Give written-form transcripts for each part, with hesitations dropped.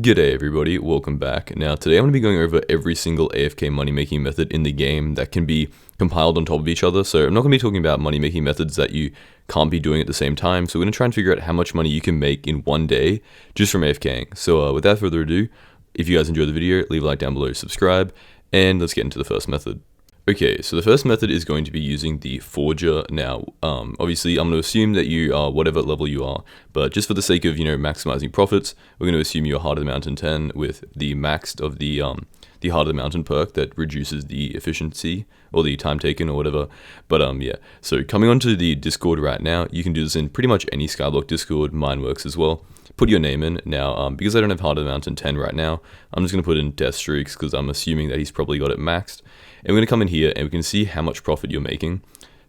G'day everybody, welcome back. Now today I'm going to be going over every single AFK money making method in the game that can be compiled on top of each other. So I'm not going to be talking about money making methods that you can't be doing at the same time. So we're going to try and figure out how much money you can make in one day just from AFKing. So without further ado, if you guys enjoyed the video, leave a like down below, subscribe, and let's get into the first method. Okay, so the first method is going to be using the forger. Now, obviously, I'm going to assume that you are whatever level you are, but just for the sake of, maximizing profits, we're going to assume you're Heart of the Mountain 10 with the maxed of the Heart of the Mountain perk that reduces the efficiency or the time taken or whatever. But yeah, so coming onto the Discord right now, you can do this in pretty much any Skyblock Discord. Mine works as well. Put your name in. Now, because I don't have Heart of the Mountain 10 right now, I'm just going to put in Death Streaks because I'm assuming that he's probably got it maxed. And we're going to come in here and we can see how much profit you're making.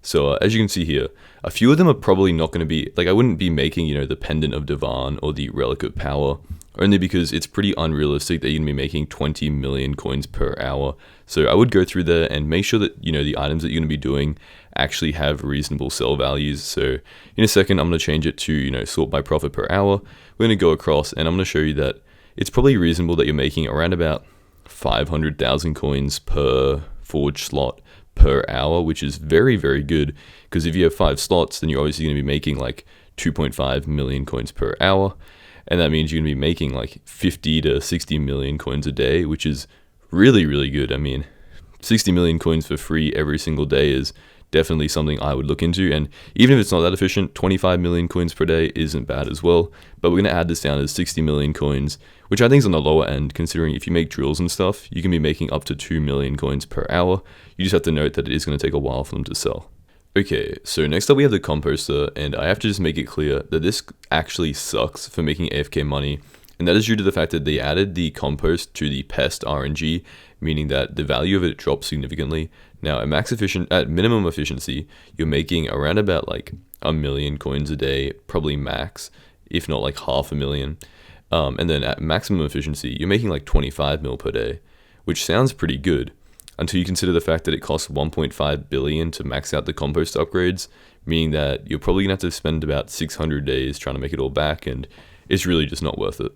So as you can see here, a few of them are probably not going to be, I wouldn't be making, the Pendant of Divan or the Relic of Power, only because it's pretty unrealistic that you're going to be making 20 million coins per hour. So I would go through there and make sure that, the items that you're going to be doing actually have reasonable sell values. So in a second, I'm going to change it to, sort by profit per hour. We're going to go across and I'm going to show you that it's probably reasonable that you're making around about 500,000 coins per forge slot per hour, which is very, very good, because if you have 5 slots, then you're obviously going to be making like 2.5 million coins per hour, and that means you're going to be making like 50 to 60 million coins a day, which is really, really good. I mean, 60 million coins for free every single day is definitely something I would look into, and even if it's not that efficient, 25 million coins per day isn't bad as well. But we're going to add this down as 60 million coins, which I think is on the lower end, considering if you make drills and stuff, you can be making up to 2 million coins per hour. You just have to note that it is going to take a while for them to sell. Okay, so next up we have the composter, and I have to just make it clear that this actually sucks for making AFK money, and that is due to the fact that they added the compost to the pest RNG, meaning that the value of it drops significantly. Now at minimum efficiency, you're making around about like 1 million coins a day, probably max, if not like 500,000. And then at maximum efficiency, you're making like 25 mil per day, which sounds pretty good until you consider the fact that it costs 1.5 billion to max out the compost upgrades, meaning that you're probably gonna have to spend about 600 days trying to make it all back, and it's really just not worth it.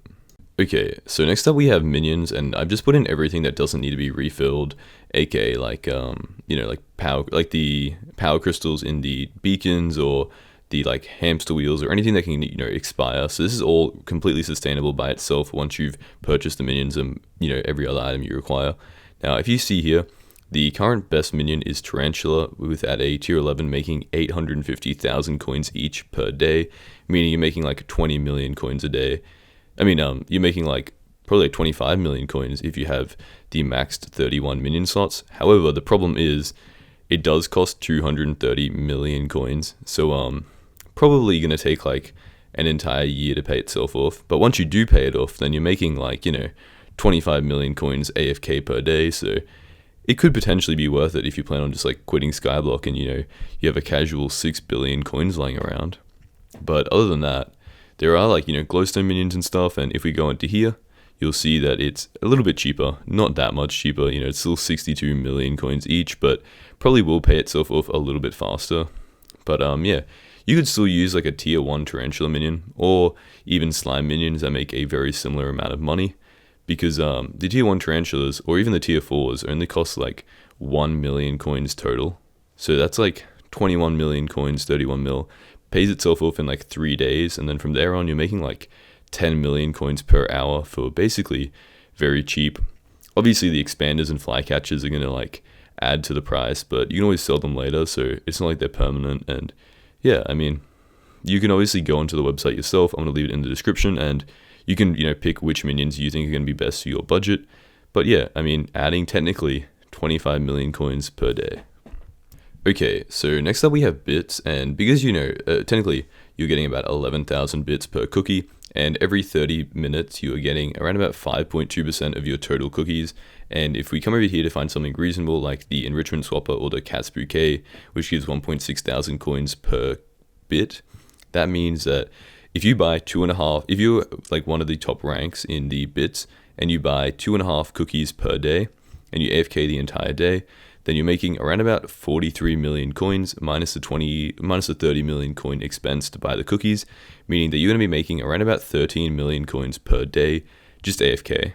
Okay, so next up we have minions, and I've just put in everything that doesn't need to be refilled, aka like the power crystals in the beacons or the like hamster wheels or anything that can expire. So this is all completely sustainable by itself once you've purchased the minions and every other item you require. Now if you see here, the current best minion is Tarantula, with at a tier 11 making 850,000 coins each per day, meaning you're making like 20 million coins a day. I mean, you're making like probably like 25 million coins if you have the maxed 31 minion slots. However, the problem is it does cost 230 million coins. So probably going to take like an entire year to pay itself off. But once you do pay it off, then you're making like, 25 million coins AFK per day. So it could potentially be worth it if you plan on just like quitting Skyblock and, you have a casual 6 billion coins lying around. But other than that, there are like, glowstone minions and stuff, and if we go into here, you'll see that it's a little bit cheaper, not that much cheaper, it's still 62 million coins each, but probably will pay itself off a little bit faster. But yeah, you could still use like a tier 1 tarantula minion, or even slime minions that make a very similar amount of money, because the tier 1 tarantulas, or even the tier 4s, only cost like 1 million coins total, so that's like 21 million coins, 31 mil, pays itself off in like 3 days, and then from there on you're making like 10 million coins per hour for basically very cheap. Obviously the expanders and flycatchers are going to like add to the price, but you can always sell them later, so it's not like they're permanent. And yeah, I mean, you can obviously go onto the website yourself. I'm going to leave it in the description, and you can pick which minions you think are going to be best for your budget. But yeah, I mean, adding technically 25 million coins per day. Okay, so next up we have bits, and because technically you're getting about 11,000 bits per cookie, and every 30 minutes you are getting around about 5.2% of your total cookies. And if we come over here to find something reasonable like the enrichment swapper or the cat's bouquet, which gives 1.6 thousand coins per bit, that means that if you buy if you're like one of the top ranks in the bits and you buy 2.5 cookies per day and you AFK the entire day, then you're making around about 43 million coins minus the 30 million coin expense to buy the cookies, meaning that you're going to be making around about 13 million coins per day just AFK.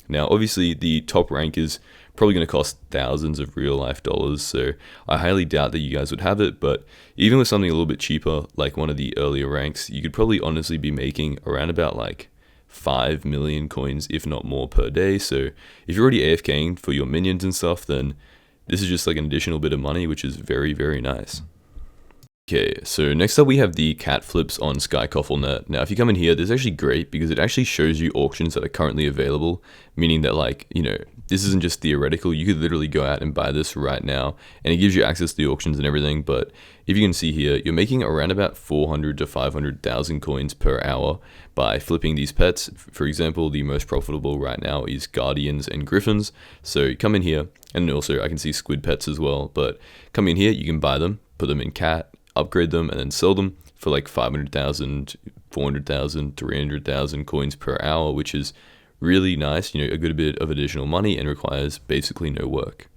Now, obviously, the top rank is probably going to cost thousands of real life dollars, so I highly doubt that you guys would have it, but even with something a little bit cheaper, like one of the earlier ranks, you could probably honestly be making around about like 5 million coins, if not more, per day. So if you're already AFKing for your minions and stuff, then this is just like an additional bit of money, which is very, very nice. Okay, so next up we have the cat flips on SkyCoffleNet. Now, if you come in here, this is actually great because it actually shows you auctions that are currently available, meaning that, like, you know, this isn't just theoretical. You could literally go out and buy this right now, and it gives you access to the auctions and everything. But if you can see here, you're making around about 400 to 500,000 coins per hour by flipping these pets. For example, the most profitable right now is Guardians and Griffins. So you come in here, and also I can see squid pets as well. But come in here, you can buy them, put them in cat, upgrade them, and then sell them for like 500,000, 400,000, 300,000 coins per hour, which is really nice, you know, a good bit of additional money and requires basically no work.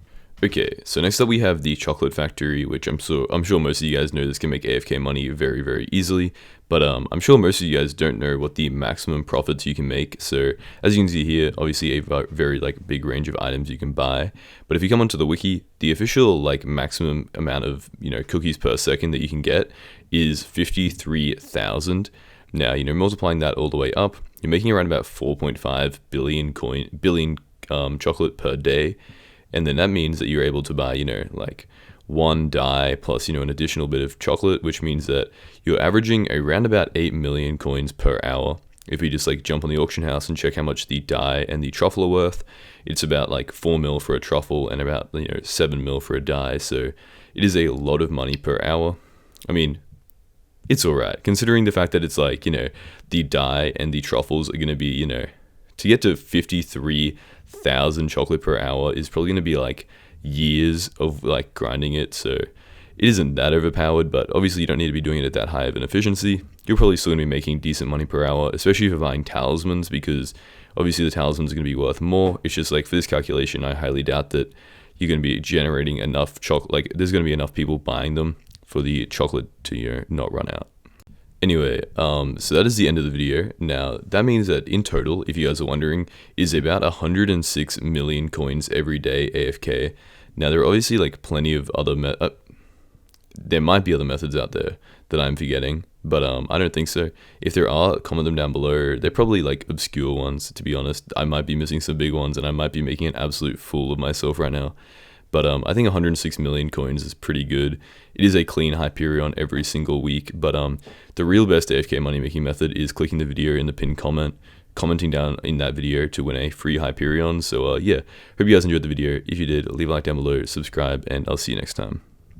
Okay, so next up we have the chocolate factory, which I'm sure most of you guys know this can make AFK money very, very easily, but I'm sure most of you guys don't know what the maximum profits you can make. So as you can see here, obviously a very like big range of items you can buy, but if you come onto the wiki, the official like maximum amount of, you know, cookies per second that you can get is 53,000. Now, you know, multiplying that all the way up, you're making around about 4.5 billion chocolate per day. And then that means that you're able to buy, you know, like one dye plus, you know, an additional bit of chocolate, which means that you're averaging around about 8 million coins per hour. If we just like jump on the auction house and check how much the dye and the truffle are worth, it's about like 4 mil for a truffle and about, you know, 7 mil for a dye. So it is a lot of money per hour. I mean, it's all right, considering the fact that it's like, you know, the dye and the truffles are going to be, you know, to get to 53,000 chocolate per hour is probably going to be like years of like grinding it. So it isn't that overpowered, but obviously you don't need to be doing it at that high of an efficiency. You're probably still going to be making decent money per hour, especially for buying talismans, because obviously the talismans are going to be worth more. It's just like for this calculation, I highly doubt that you're going to be generating enough chocolate. Like there's going to be enough people buying them for the chocolate to, you know, not run out. Anyway, so that is the end of the video. Now, that means that in total, if you guys are wondering, is about 106 million coins every day AFK. Now, there are obviously like plenty of other there might be other methods out there that I'm forgetting, but I don't think so. If there are, comment them down below. They're probably like obscure ones, to be honest. I might be missing some big ones, and I might be making an absolute fool of myself right now. But I think 106 million coins is pretty good. It is a clean Hyperion every single week, but the real best AFK money making method is clicking the video in the pinned comment, commenting down in that video to win a free Hyperion. So yeah, hope you guys enjoyed the video. If you did, leave a like down below, subscribe, and I'll see you next time.